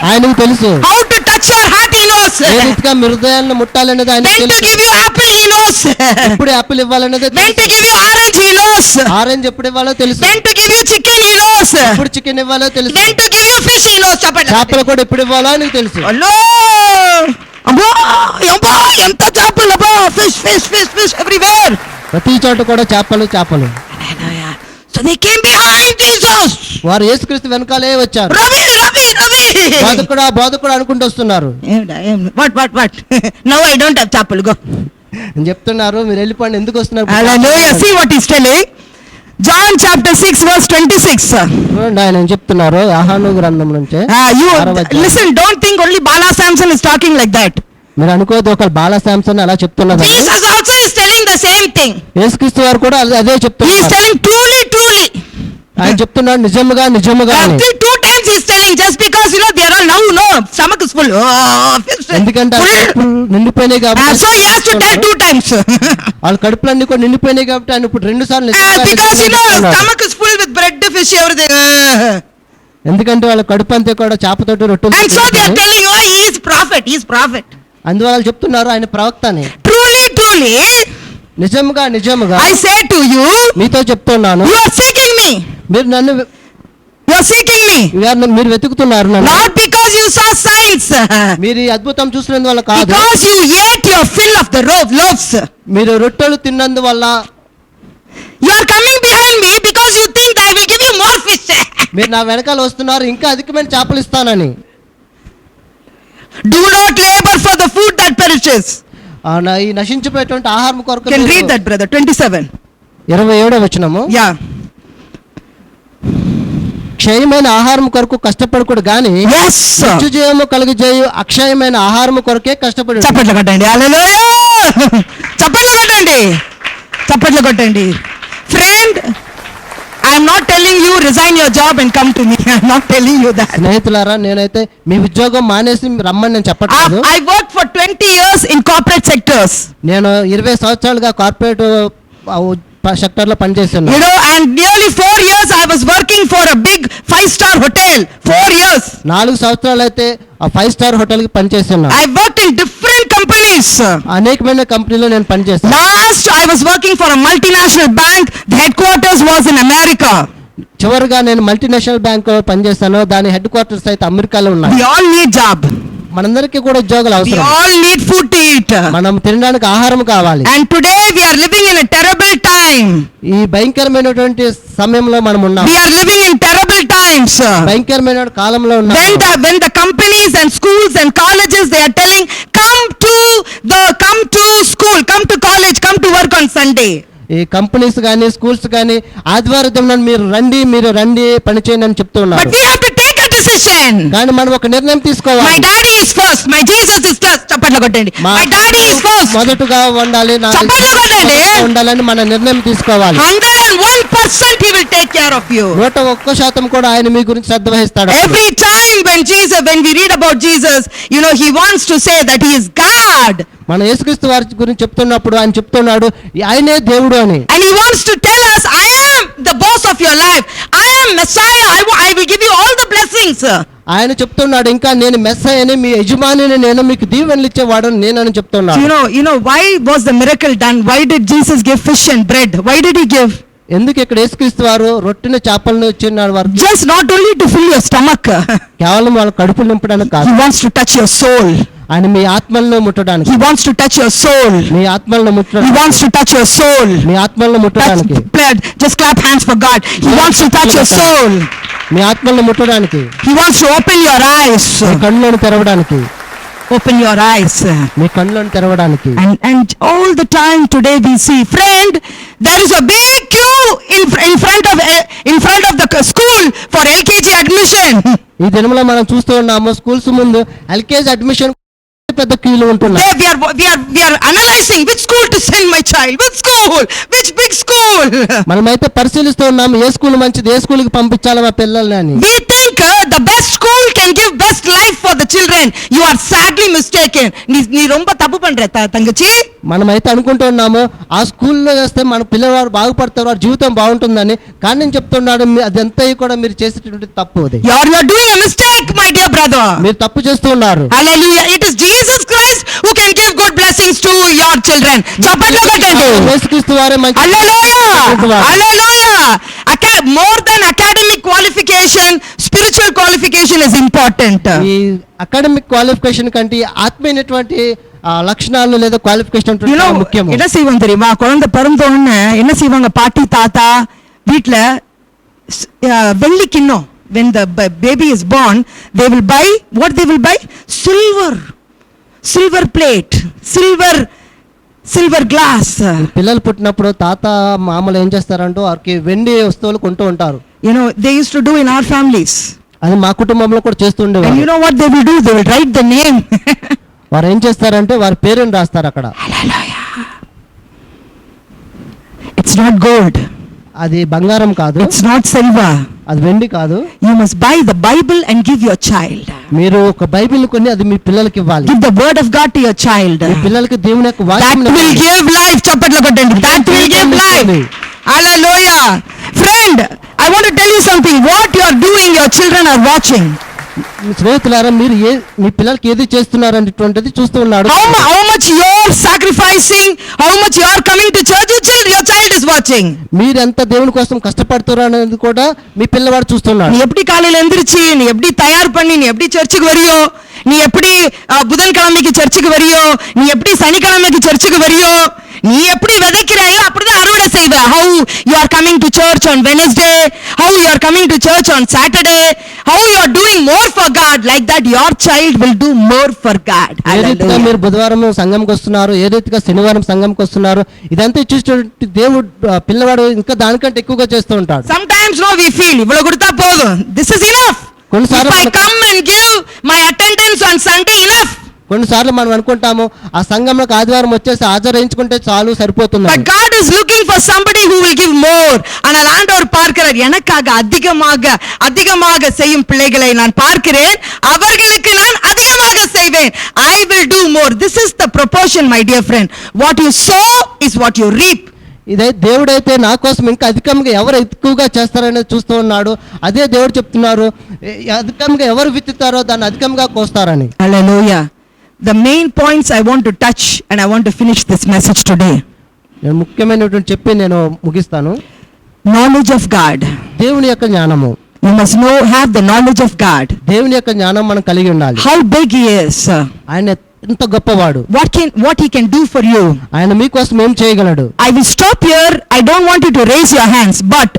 ఆయనకు తెలుసు How to touch your heart, he knows. ఏ రీతిగా మీ హృదయాన్ని ముట్టాలనేది ఆయనకు When to తెలుసు. give you apple, he knows. ఎప్పుడు యాపిల్ ఇవ్వాలనేది When to give you orange, he knows. Orange ఎప్పుడు ఇవ్వాలో తెలుసు. When to give you chicken, he knows. ఎప్పుడు చికెన్ ఇవ్వాలో తెలుసు. When to give you fish, he knows. చేపలు చెప్పండి. కూడా ఎప్పుడు ఇవ్వాలో నీకు తెలుసు. హలో అబ్బో అబ్బో ఎంత చేపలు అబ్బో fish fish fish fish everywhere. ప్రతి చోట కూడా చేపలు చేపలు. So they came behind Jesus. వారు యేసుక్రీస్తు వెనకాలే వచ్చారు. రవి రవి రవి బోధకుడు అనుకుంటూ వస్తున్నారు. what now I don't have చేపలు go. అని చెప్తున్నారు మీరు వెళ్ళిపోండి ఎందుకు వస్తున్నారు. Hallelujah. See what he's telling. John chapter 6 verse 26. చూడండి ఆయన ఏం చెప్తున్నారు యోహాను గ్రంథం నుంచి. You 6వ అధ్యాయం. listen, don't think only Bala Samson is talking like that. మీరు అనుకోవద్దు ఒక బాల శాంసన్ అలా చెప్తున్నది. Jesus also is telling the same thing. యేసుక్రీస్తు వారు కూడా అదే He is చెప్తున్నారు. telling truly truly. ఆయన చెప్తున్నాడు నిజముగా నిజముగా అని. Actually 2 times he is telling just because they are all now stomach is full. ఎందుకంటే ఆ కడుపులు నిండిపోయినాయి కాబట్టి. So he has to tell 2 times. వాళ్ళ కడుపులన్నీ కూడా నిండిపోయినాయి కాబట్టి ఆయన ఇప్పుడు 2 సార్లు Because stomach is full with bread, fish, everything. ఎందుకంటే వాళ్ళ కడుపు అంతా కూడా చేపతోటి రొట్టెలు. And so they are telling, oh, he is prophet. అందువల్ల చెప్తున్నారు ఆయన ప్రవక్త అని. Truly నిజముగా నిజముగా I say to you, మీతో చెప్తున్నాను you are seeking me. మీరు నన్ను మీరు వెతుకుతున్నారు నన్ను. Not because you saw signs. మీరు ఈ అద్భుతం చూసినందువల్ల కాదు. Because you ate your fill of the loaves. మీరు రొట్టెలు తిన్నందువల్ల. You are coming behind me because you think I will give you more fish. మీరు నా వెనకాల వస్తున్నారు ఇంకా అధికమైన చేపలు ఇస్తానని. Do not labor for the food that perishes. ఈ నశించిపోయేటువంటి ఆహారం కొరకు. Can read that brother 27. 27వ వచనము. Yeah. క్షయమైన ఆహారం కొరకు కష్టపడకూడదు గాని Yes. నిత్యజీవము కలుగజేయు అక్షయమైన ఆహారం కొరకే కష్టపడు. చప్పట్లు కొట్టండి. హల్లెలూయా. చప్పట్లు కొట్టండి. Friend, I am not telling you resign your job and come to me. I am not telling you that. స్నేహితులారా నేనైతే మీ ఉద్యోగం మానేసి రమ్మని నేను చెప్పట్లేదు. I worked for 20 years in corporate sectors. నేను 20 సంవత్సరాలుగా కార్పొరేట్ సెక్టర్ లో పనిచేశాను. You know, and nearly 4 years I was working for a big 5-star hotel. 4 years. 4 సంవత్సరాలు అయితే ఆ 5-స్టార్ హోటల్ కి పనిచేశాను. I worked in different companies. అనేకమైన కంపెనీలో నేను పనిచేశాను. Last I was working for a multinational bank. The headquarters was in America. చివరిగా నేను మల్టీనేషనల్ బ్యాంక్ లో పనిచేశాను. దాని హెడ్ క్వార్టర్స్ అయితే అమెరికాలో ఉన్నాయి. We all need job. మనందరికీ కూడా ఉద్యోగాలు We అవసరం. all need food to eat. మనం తినడానికి ఆహారం కావాలి. And today we are living in a terrible time. ఈ భయంకరమైనటువంటి సమయంలో మనం ఉన్నాం. We are living in terrible times. భయంకరమైన కాలంలో ఉన్నాం. When the companies and schools and colleges they are telling come to school, come to college, come to work on Sunday. ఈ companies కానీ స్కూల్స్ కానీ ఆదివారం దినం మీరు రండి పని చేయండి అని చెప్తున్నారు. But we have to take a decision. కానీ మనం ఒక నిర్ణయం తీసుకోవాలి. My daddy is first, my Jesus is first. చప్పట్లు కొట్టండి. My daddy is first. మొదటగా ఉండాలి, చప్పట్లు కొట్టండి. ఉండాలని మన నిర్ణయం తీసుకోవాలి. 101% he will take care of you. 101% కూడా ఆయన మీ గురించి శ్రద్ధ వహిస్తాడు. Every time when we read about Jesus, you know, he wants to say that he is God. మన యేసుక్రీస్తు వారి గురించి చెప్తున్నప్పుడు ఆయన చెప్తున్నాడు ఆయనే దేవుడు అని. And he wants to tell us, I am the boss of your life. I am Messiah. I will give you all the blessings. ఆయన చెప్తున్నాడు ఇంకా నేను మెస్సయ్యని మీ యజమానిని నేను మీకు దీవెనలు ఇచ్చేవాడని నేనని చెప్తున్నాడు. You know why was the miracle done? Why did Jesus give fish and bread? Why did he give? ఎందుకు ఇక్కడ యేసుక్రీస్తు వారు రొట్టెని చేపలను ఇచ్చినాడు వారు? Just not only to fill your stomach. కేవలం వాళ్ళ కడుపు నింపడానికి కాదు. He wants to touch your soul. ఆయన మీ ఆత్మలను ముట్టడానికి. He wants to touch your soul. మీ ఆత్మలను ముట్టడానికి. He wants to touch your soul. మీ ఆత్మలను ముట్టడానికి. Just clap hands for God. He wants to touch your soul. మీ ఆత్మలను ముట్టడానికి. He wants to open your eyes. కళ్ళను తెరవడానికి. Open your eyes. మీ కళ్ళను తెరవడానికి. And all the time today we see, friend, there is a big queue in front of the school for LKG admission. ఈ దినంలో మనం చూస్తూ ఉన్నాము, స్కూల్స్ ముందు ఎల్కేజీ అడ్మిషన్ పెద్ద క్యూలు ఉంటున్నాయి. We are analyzing which school to send my child, which school, which big school. మనమైతే పరిశీలిస్తూ ఉన్నాము, ఏ స్కూల్ మంచిది, ఏ స్కూల్కి పంపించాలి మా పిల్లల్ని అని. We think the best school can give best life for the children. You are sadly mistaken. నీ ரொம்ப తప్పు పண்ற தங்கச்சி. మనమైతే అనుకుంటూ ఉన్నాము, ఆ స్కూల్లో వేస్తే మన పిల్లవారు బాగుపడతారు, వారి జీవితం బాగుంటుందని. కానీ నేను చెప్తున్నాడు, అదంతా కూడా మీరు చేసేటువంటి తప్పు. అది You are doing a mistake, my dear brother. మీరు తప్పు చేస్తూ ఉన్నారు. Hallelujah. It is Jesus Christ who can give good blessings to your children. చప్పట్లు కొట్టండి. యేసుక్రీస్తు వారే మంచి. Hallelujah. Hallelujah. More than academic qualification, spiritual qualification is important. ఈ అకాడమిక్ క్వాలిఫికేషన్ కంటే ఆత్మీయమైనటువంటి லட்சணாలు లేదా குவாலிஃபிகேஷன் முக்கியம். என்ன செய்வாங்க தெரியுமா, குழந்தை பிறந்த உடனே என்ன செய்வாங்க, பாட்டி தாத்தா வீட்ல வெள்ளி கிண்ணம், when the baby is born they will buy, what they will buy, silver plate, silver glass. పిల్లలు పుట్టినప్పుడు తాత మామలు ఏం చేస్తారంటే వారికి వెండి వస్తువులు కొంటూ ఉంటారు. You know, they used to do in our families. అది మా కుటుంబంలో కూడా చేస్తుండేవారు. And you know what they will do, they will write the name. వారు ఏం చేస్తారంటే వారి పేరుని రాస్తారు అక్కడ. It's not gold. అది బంగారం కాదు. It's not silver. అది వెండి కాదు. You must buy the Bible and give your child. మీరు ఒక బైబిల్ కొని అది మీ పిల్లలకి ఇవ్వాలి. Give the word of God to your child. మీ పిల్లలకి దేవుని యొక్క వాక్యం. That will give life. చప్పట్లు కొట్టండి. That will give life. Hallelujah. Friend, I want to tell you something. What you are doing, your children are watching. స్నేహితులారా, మీరు మీ పిల్లలకి ఏది చేస్తున్నారు అనేటువంటిది చూస్తూ ఉన్నాడు. How much you are sacrificing, how much you are coming to church, your child is watching. మీరు ఎంత దేవుని కోసం కష్టపడుతున్నారు అనేది కూడా మీ పిల్లవాడు చూస్తున్నాడు. நீ எப்படி காலையில எந்திரிச்சு, நீ எப்படி தயார் பண்ணி, நீ எப்படி சர்ச்சுக்கு வரியோ, நீ எப்படி புதன்கிழமைக்கு சர்ச்சுக்கு வரியோ, நீ எப்படி சனிக்கிழமைக்கு சர்ச்சுக்கு வரியோ, நீ எப்படி விதைக்கிறாயோ அப்படிதான் அறுவடை செய்வ. How you are coming to church on Wednesday, how you are coming to church on Saturday, how you are doing more for God, like that your child will do more for God. ఏ రీతిగా మీరు బుధవారం సంఘంకి వస్తున్నారు, ఏ రీతిగా శనివారం సంఘంకి వస్తున్నారు, ఇదంతా చూసి దేవుడు పిల్లవాడు ఇంకా దానికంటే ఎక్కువగా చేస్తూ ఉంటాడు. Sometimes no, we feel ఇవ్వలు కొడతా పోదు, this is enough. If I come and give my attendance on Sunday, enough. కొన్నిసార్లు మనం అనుకుంటాము ఆ సంఘంలోకి ఆదివారం వచ్చేసి హాజరించుకుంటే చాలు సరిపోతుంది. But God is looking for somebody who will give more. ஆனால் ஆண்டவர் பார்க்கிறார், எனக்காக அதிகமாக செய்யும் பிள்ளைகளை நான் பார்க்கிறேன், அவர்களுக்கு நான் அதிகமாக செய்வேன். I will do more. This is the proportion, my dear friend. What you sow is what you reap. ఇదే దేవుడైతే నా కోసం ఇంకా అధికంగా ఎవరు ఎక్కువగా చేస్తారనేది చూస్తూ ఉన్నాడు. అదే దేవుడు చెప్తున్నారు, అధికంగా ఎవరు విత్తుతారో దాన్ని అధికంగా కోస్తారని. Hallelujah. The main points I want to touch and I want to finish this message today. నేను ముఖ్యమైనటువంటి చెప్పి నేను ముగిస్తాను. Knowledge of God. దేవుని యొక్క జ్ఞానము. You must have the knowledge of God. దేవుని యొక్క జ్ఞానం మనం కలిగి ఉండాలి. How big he is. ఆయన ఎంత గొప్పవాడు. What he can do for you. ఆయన మీకోసం ఏం చేయగలడు. I will stop here. I don't want you to raise your hands, but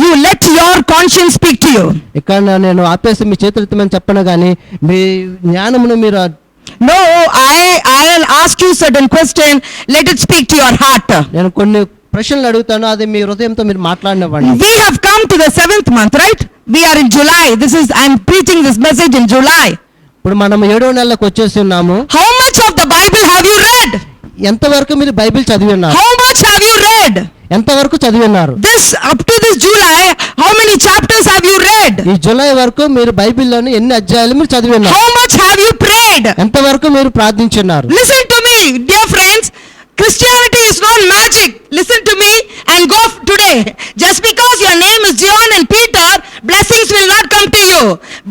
you let your conscience speak to you. ఇక్కడ నేను ఆపేసి మీ చేతులెత్తమని చెప్పను కానీ మీ జ్ఞానమును మీరు. No, I'll ask you certain question. Let it speak to your heart. నేను కొన్ని ప్రశ్నలు అడుగుతాను, అది మీ హృదయంతో మీరు మాట్లాడనివ్వండి. We have come to the 7th month, right? We are in July. I'm preaching this message in July. ఇప్పుడు మనం 7వ నెలకు వచ్చేసి ఉన్నాము. How much of the Bible have you read? ఎంతవరకు మీరు బైబిల్ చదివి ఉన్నారు? How much have you read? ఎంతవరకు చదివి ఉన్నారు? Up to this July, how many chapters have you read? ఈ జూలై వరకు మీరు బైబిల్లోని ఎన్ని అధ్యాయాలు మీరు చదివి ఉన్నారు? How much have you prayed? ఎంతవరకు మీరు ప్రార్థించున్నారు? Listen to me, dear friends. Christianity is not magic. Listen to me and go today. Just because your name is John and Peter, blessings will not come to you.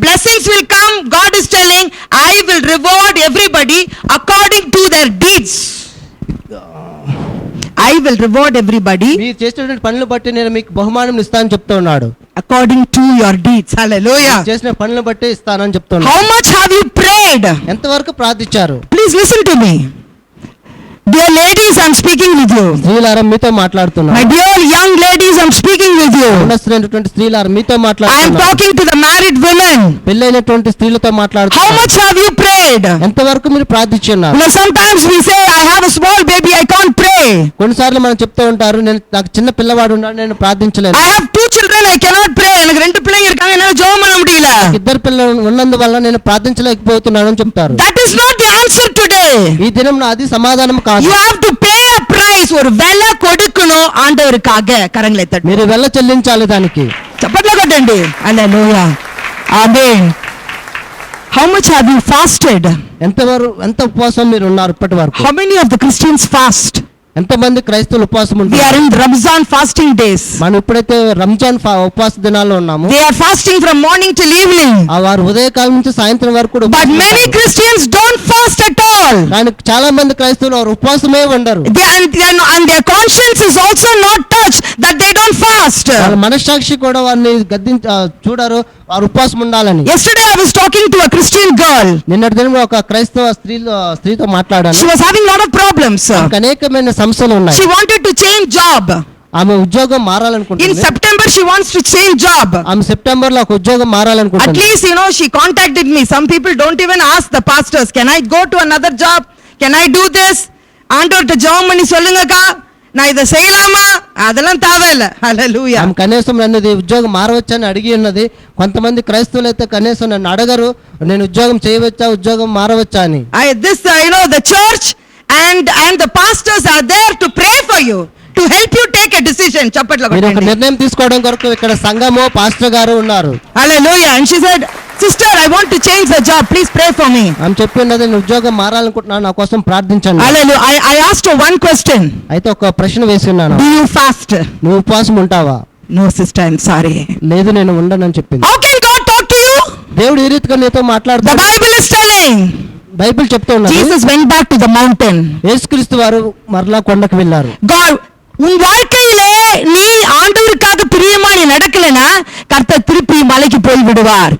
Blessings will come. God is telling, I will reward everybody according to their deeds. I will reward everybody. మీరు చేసినటువంటి పనులు బట్టి నేను మీకు బహుమానం ఇస్తానని చెప్తూ ఉన్నాడు. According to your deeds. Hallelujah. చేసిన పనులు బట్టి ఇస్తానని చెప్తున్నాడు. How much have you prayed? ఎంతవరకు ప్రార్థించారు? Please listen to me. Dear ladies, I'm speaking with you. స్త్రీలారా మీతో మాట్లాడుతున్నాను. My dear young ladies, I'm speaking with you. ఉన్నతమైనటువంటి స్త్రీలారా మీతో I am మాట్లాడుతున్నాను. talking to the married women. పెళ్ళైనటువంటి స్త్రీలతో How మాట్లాడుతున్నాను. much have you prayed? ఎంతవరకు మీరు ప్రార్థించున్నారు? Sometimes we say, I have a small baby, I can't pray. కొన్నిసార్లు మనం చెప్తూ ఉంటారు, నాకు చిన్న పిల్లవాడు ఉన్నాడు, నేను ప్రార్థించలేను. I have 2 children, I cannot pray. எனக்கு 2 பிள்ளைங்க இருக்காங்க, என்னால ஜெபம் பண்ண முடியல. ఇద్దరు పిల్లలు ఉన్నందువల్ల నేను ప్రార్థించలేకపోతున్నాను అని చెప్తారు. That is not the answer today. ఈ దినం అది సమాధానం కాదు. You have to pay a price. ஒரு விலை கொடுக்கணும் ஆண்டவருக்காக. கரங்களை தட்டு. మీరు వెళ్ళ చెల్లించాలి దానికి. చప్పట్లు కొట్టండి. హల్లెలూయా. ఆమేన్. How much have you fasted? ఎంత ఉపవాసం మీరు ఉన్నారు ఇప్పటి వరకు? How many of the Christians fast? ఎంతమంది క్రైస్తవులు ఉపవాసం We ఉంటారు? are in Ramzan fasting days. మనం ఇప్పుడైతే రంజాన్ ఉపవాస దినాల్లో ఉన్నాము. They are fasting from morning till evening. ఆ వారు ఉదయకాలం నుంచి సాయంత్రం వరకు కూడా But ఉపవాసం many ఉంటారు. Christians don't fast at all. కానీ చాలా మంది క్రైస్తవులు వారు ఉపవాసమే ఉండరు. And their conscience is also not touched that they don't fast. వాళ్ళ మనస్సాక్షి కూడా వారిని చూడరు, వారు ఉపవాసం ఉండాలని. Yesterday I was talking to a Christian girl. నిన్నటి దినం ఒక క్రైస్తవ స్త్రీతో మాట్లాడాను. She was having lot of problems. ఆమెకు అనేకమైన సమస్యలు ఉన్నాయి. She wanted to change job. ఆమె ఉద్యోగం In మారాలనుకుంటుంది. September she wants to change job. ఆమె సెప్టెంబర్ లో ఒక ఉద్యోగం At మారాలనుకుంటుంది. least she contacted me. Some people don't even ask the pastors, can I go to another job? Can I do this? ஆண்டவர்ட்ட ஜெபம் பண்ணி சொல்லுங்கக்கா, நான் இதை செய்யலாமா? அதெல்லாம் தேவையில்லை. హల్లెలూయా. ఆమె కనీసం నన్ను ఉద్యోగం మారవచ్చని అడిగి ఉన్నది. కొంతమంది క్రైస్తవులు అయితే కనీసం నన్ను అడగరు, నేను ఉద్యోగం చేయవచ్చా, ఉద్యోగం మారవచ్చా అని. The church and the pastors are there to pray for you, to help you take a decision. చప్పట్లు మీరు ఒక కొట్టండి. నిర్ణయం తీసుకోవడం కొరకు ఇక్కడ సంఘము పాస్టర్ గారు ఉన్నారు. Hallelujah. And she said, sister, I want to change the job, please pray for me. ఆమె చెప్పి ఉన్నది, నేను ఉద్యోగం మారాలనుకుంటున్నాను, నా కోసం ప్రార్థించండి. Hallelujah. I asked her one question. అయితే ఒక ప్రశ్న వేసి ఉన్నాను, Do you fast? నువ్వు ఉపవాసం ఉంటావా? No sister, I'm sorry. లేదు, నేను ఉండనని చెప్పింది. How can God talk to you? దేవుడు ఈ రీతిగా నీతో The మాట్లాడుతాడు. Bible is telling. Bible చెప్తూ ఉన్నది, Jesus went back to the mountain. యేసుక్రీస్తు వారు మరలా కొండకు వెళ్ళారు. God, உன் வாழ்க்கையிலே நீ ஆண்டவருக்காக பிரியமா நீ நடக்கலனா கர்த்தர் திருப்பி மலைக்கு போய் விடுவார்.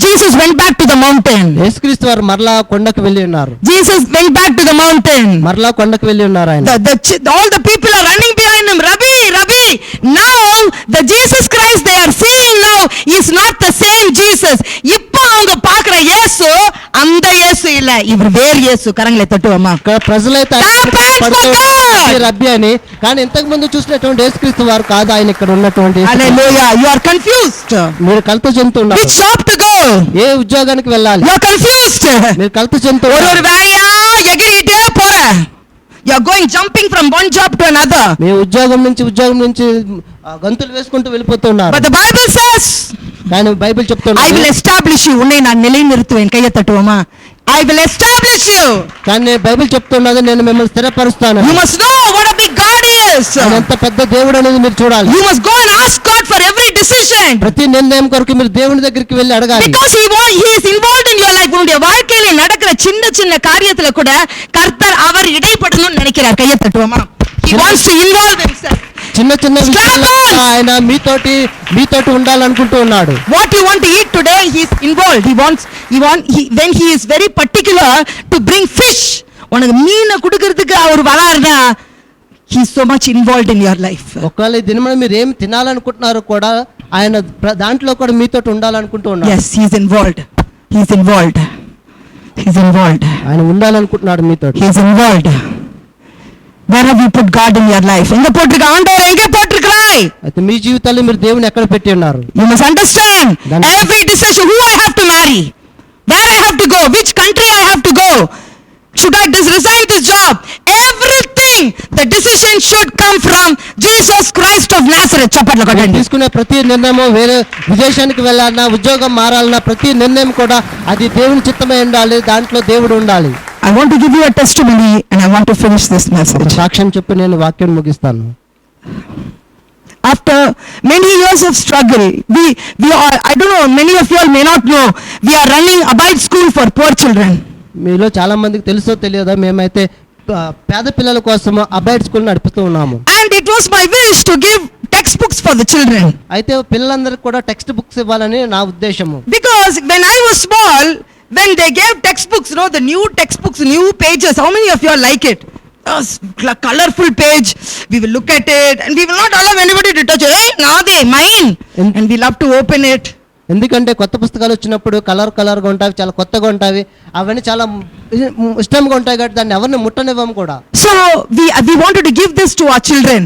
Jesus went back to the mountain. యేసుక్రీస్తు వారు మరలా కొండకు వెళ్ళి ఉన్నారు. Jesus went back to the mountain. మరలా కొండకు వెళ్ళి ఉన్నారు ఆయన. All the people are running behind him. Rabbi. Now the Jesus Christ they are seeing now is not the same Jesus. இப்போ அவங்க பார்க்கிற இயேசு அந்த இயேசு இல்ல, இவர் வேறு இயேசு. கரங்களை தட்டுவோமா? ఇక్కడ ప్రజలైతే రబ్బీ అని, కానీ ఇంతకు ముందు చూసినటువంటి యేసుక్రీస్తు వారు కాదు ఆయన ఇక్కడ ఉన్నటువంటి. Hallelujah. You are confused. మీరు కలత చెందుతున్నారు. Which job to go? ఏ ఉద్యోగానికి వెళ్ళాలి? You are confused. మీరు కలత చెందుతున్నారు. ஒரு வேலையா எகிரிட்டே போற. You are going jumping from one job to another. మీ ఉద్యోగం నుంచి గంతులు వేసుకుంటూ వెళ్ళిపోతున్నారు. But the Bible says, కానీ బైబిల్ చెప్తుంది, I will establish you. உன்னை நான் நிலைநிறுத்துவேன். கையை தட்டுவோமா? I will establish you. కానీ బైబిల్ చెప్తున్నది, నేను మిమ్మల్ని స్థిరపరుస్తాను. You must know what a big God is. ఆయన ఎంత పెద్ద దేవుడు అనేది మీరు చూడాలి. You must go and ask God for every decision. ప్రతి నిర్ణయం కొరకు మీరు దేవుని దగ్గరికి వెళ్ళి అడగాలి. Because he is involved in your life. உன்னுடைய வாழ்க்கையில நடக்கிற சின்ன காரியத்துல கூட கர்த்தர் அவர் இடைப்படணும்னு நினைக்கிறார். கையை தட்டுவோமா? He wants to involve himself. చిన్న విషయాల్లో ఆయన మీతోటి ఉండాలనుకుంటూ ఉన్నాడు. What you want to eat today, he is involved. When he is very particular to bring fish. உனக்கு மீனை குடுக்கிறதுக்கு அவர் வராருனா, he is so much involved in your life. ఒకవేళ ఈ దినమున మీరు ఏం తినాలనుకుంటున్నారో కూడా ఆయన దాంట్లో కూడా మీతోటి ఉండాలనుకుంటూ ఉన్నాడు. Yes, he is involved. ఆయన ఉండాలనుకుంటున్నాడు మీతోటి. He is involved. Where have you put God in your life? எங்க போட்டுருக்க? ஆண்டவர் எங்க போட்டுருக்காய்? అయితే మీ జీవితాల్లో మీరు దేవుని ఎక్కడ పెట్టి ఉన్నారు? You must understand every decision. Who I have to marry, where I have to go, which country I have to go, should I resign this job, everything, the decision should come from Jesus Christ of Nazareth. చప్పట్లు కొట్టండి. తీసుకునే ప్రతి నిర్ణయం, వేరే విదేశానికి వెళ్ళాలన్నా, ఉద్యోగం మారాలన్నా, ప్రతి నిర్ణయం కూడా అది దేవుని చిత్తమై ఉండాలి, దాంట్లో దేవుడు ఉండాలి. I want to give you a testimony and I want to finish this message. సాక్ష్యం చెప్పి నేను వాక్యం ముగిస్తాను. After many years of struggle, we are, I don't know, many of you all may not know, we are running Abide School for poor children. మీలో చాలా మందికి తెలుసో తెలియదో, మేమైతే పేద పిల్లల కోసం అబైడ్ స్కూల్ నడుపుతూ ఉన్నాము. And it was my wish to give textbooks for the children. అయితే పిల్లలందరికీ కూడా టెక్స్ట్ బుక్స్ ఇవ్వాలని నా ఉద్దేశము. Because when I was small, when they gave textbooks, the new textbooks, new pages, how many of you all like it? colorful page. We will look at it and we will not allow anybody to touch it. Hey, naade, mine. And we love to open it. ఎందుకంటే కొత్త పుస్తకాలు వచ్చినప్పుడు కలర్గా ఉంటాయి, చాలా కొత్తగా ఉంటాయి, అవన్నీ చాలా ఇష్టంగా ఉంటాయి కాబట్టి దాన్ని ఎవరిని ముట్టనివ్వము కూడా. So we wanted to give this to our children.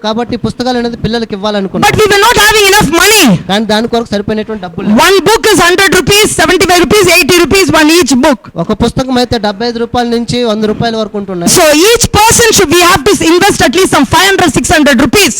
కాబట్టి పుస్తకాలు అనేది పిల్లలకి But ఇవ్వాలనుకున్నాం. we were not having enough money. కానీ దాని కొరకు సరిపోయినటువంటి డబ్బులు లేవు. One book is 100 rupees, 75 rupees, 80 rupees, one each book. ఒక పుస్తకం అయితే 75 రూపాయల నుంచి 100 రూపాయల వరకు ఉంటున్నాయి. So each person we have to invest at least some 500, 600 rupees.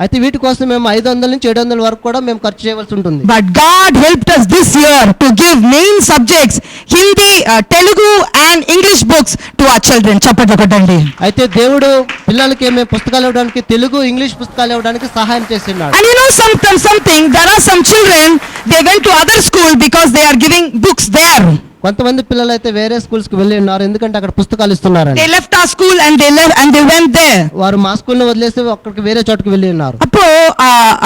అయితే వీటి కోసం మేము 500 నుంచి 700 వరకు కూడా మేము ఖర్చు చేయవలసి ఉంటుంది. But God helped us this year to give main subjects Hindi, Telugu and English books to our children. Chapatlu kottandi. అయితే దేవుడు పిల్లలకి మేము పుస్తకాలు ఇవ్వడానికి తెలుగు ఇంగ్లీష్ పుస్తకాలు ఇవ్వడానికి సహాయం చేస్తున్నాడు. And you know something, there are some children, they went to other school because they are giving books there. కొంతమంది పిల్లలు అయితే వేరే స్కూల్స్ కి వెళ్ళి ఉన్నారు, ఎందుకంటే అక్కడ పుస్తకాలు ఇస్తున్నారు. They left our school and they went there. వారు మా స్కూల్ని వదిలేసి అక్కడికి వేరే చోటుకి వెళ్ళి ఉన్నారు. அப்போ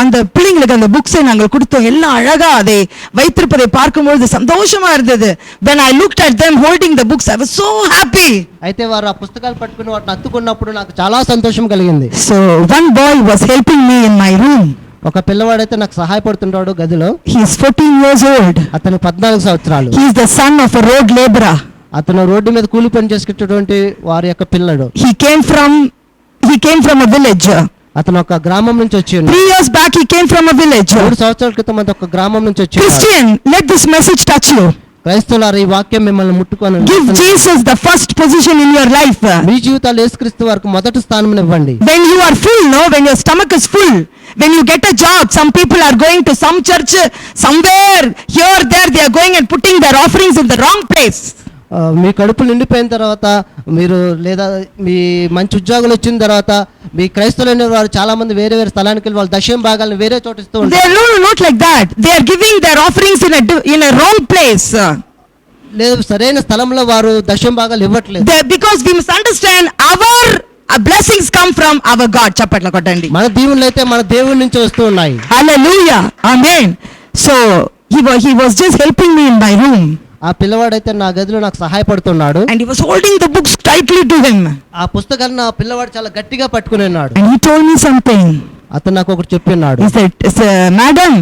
அந்த பிள்ளைங்களுக்கு அந்த புக்ஸை நாங்கள் கொடுத்தோம், எல்லாம் அழகா அதை வைத்திருப்பதை பார்க்கும்போது சந்தோஷமா இருந்தது. When I looked at them holding the books, I was so happy. అయితే వారు ఆ పుస్తకాలు పట్టుకుని వాటిని అత్తుకున్నప్పుడు నాకు చాలా సంతోషం కలిగింది. So one boy was helping me in my room. ఒక పిల్లవాడైతే నాకు సహాయపడుతుంటాడు గదిలో. He is 14 years old. అతను 14 సంవత్సరాలు. He is the son of a road laborer. అతను రోడ్డు మీద కూలి పని చేసుకునేటువంటి వారి యొక్క పిల్లడు. He came from a village. అతను ఒక గ్రామం నుంచి వచ్చి 3 years back he came from a village. 3 సంవత్సరాల క్రితం అతను ఒక గ్రామం నుంచి వచ్చి. Christian, let this message touch you. క్రైస్తవులారా, ఈ వాక్యం మిమ్మల్ని ముట్టుకొని Give Jesus the first position in your life. మీ జీవితాల్లో యేసుక్రీస్తు వారికి మొదటి స్థానం ఇవ్వండి. When you are full, when your stomach is full, when you get a job, some people are going to some church somewhere here there, they are going and putting their offerings in the wrong place. మీ కడుపులు నిండిపోయిన తర్వాత మీరు లేదా మీ మంచి ఉద్యోగాలు వచ్చిన తర్వాత మీ క్రైస్తవులైన వారు చాలా మంది వేరే వేరే స్థలానికి వెళ్ళి వాళ్ళ దశమ భాగాలను వేరే చోట ఇస్తూ ఉంటారు. They are not like that. They are giving their offerings in a wrong place. లేదు, సరైన స్థలంలో వారు దశమ భాగాలు ఇవ్వట్లేదు. Because we must understand our blessings come from our God. Chapatla kottandi. మన దీవెనలు అయితే మన దేవుని నుంచి వస్తూ ఉన్నాయి. Hallelujah. Amen. So he was just helping me in my room. ఆ పిల్లవాడైతే నా గదిలో నాకు సహాయపడుతున్నాడు. And he was holding the books tightly to him. ఆ పుస్తకాలను ఆ పిల్లవాడు చాలా గట్టిగా పట్టుకుని ఉన్నాడు. And he told me something. అతను నాకు ఒకటి చెప్పినాడు. He said, madam,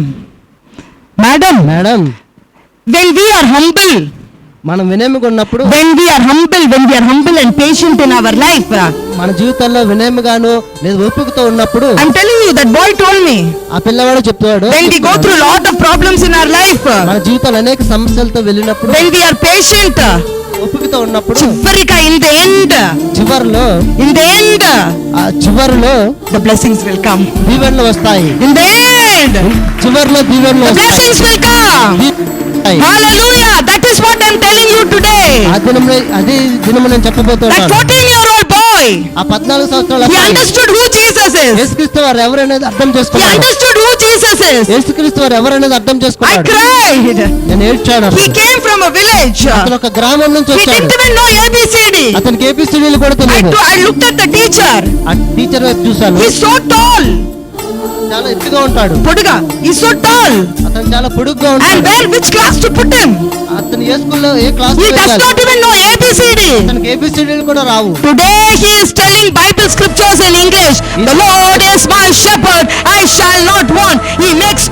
madam, when we are humble, మనం వినయముగా ఉన్నప్పుడు, when we are humble and patient in our life, మన జీవితంలో వినయముగాను లేదా ఓపికతో ఉన్నప్పుడు, I'm telling you, that boy told me, ఆ పిల్లవాడు చెప్తాడు, when we go through lot of problems in our life, మన జీవితంలో అనేక సమస్యలతో వెళ్ళినప్పుడు, when we are patient, ఓపికతో ఉన్నప్పుడు, చివరిగా in the end, ఆ చివరిలో the blessings will come. దీవెనలు వస్తాయి. In the end, చివరిలో దీవెనలు the వస్తాయి. blessings will come. Hallelujah. That is what I'm telling you today. అదే దినము నేను That చెప్పబోతున్నాను. 14-year-old boy, ఆ 14 సంవత్సరాల he understood who Jesus is. యేసుక్రీస్తు వారు ఎవరనేది అర్థం He చేసుకున్నాడు. understood who Jesus is. యేసుక్రీస్తు వారు ఎవరనేది అర్థం I చేసుకున్నాడు. cried. నేను ఏడ్చాను. He came from a village. అతను ఒక గ్రామం నుంచి He వచ్చాడు. didn't even know ABCD. అతనికి ఏబిసిడీలు కూడా తెలియదు. I looked at the teacher. ఆ టీచర్ వైపు చూశాను. He's so tall. చాలా ఎత్తుగా ఉంటాడు. Poduga. He's so tall. అతను చాలా పొడుగ్గా And ఉంటాడు. which class to put him? అతను ఏ స్కూల్లో ఏ class He does not even know ABCD. అతనికి ఏబిసిడీలు కూడా రావు. Today he is telling Bible scriptures in English. The Lord is my shepherd, I shall not want. He makes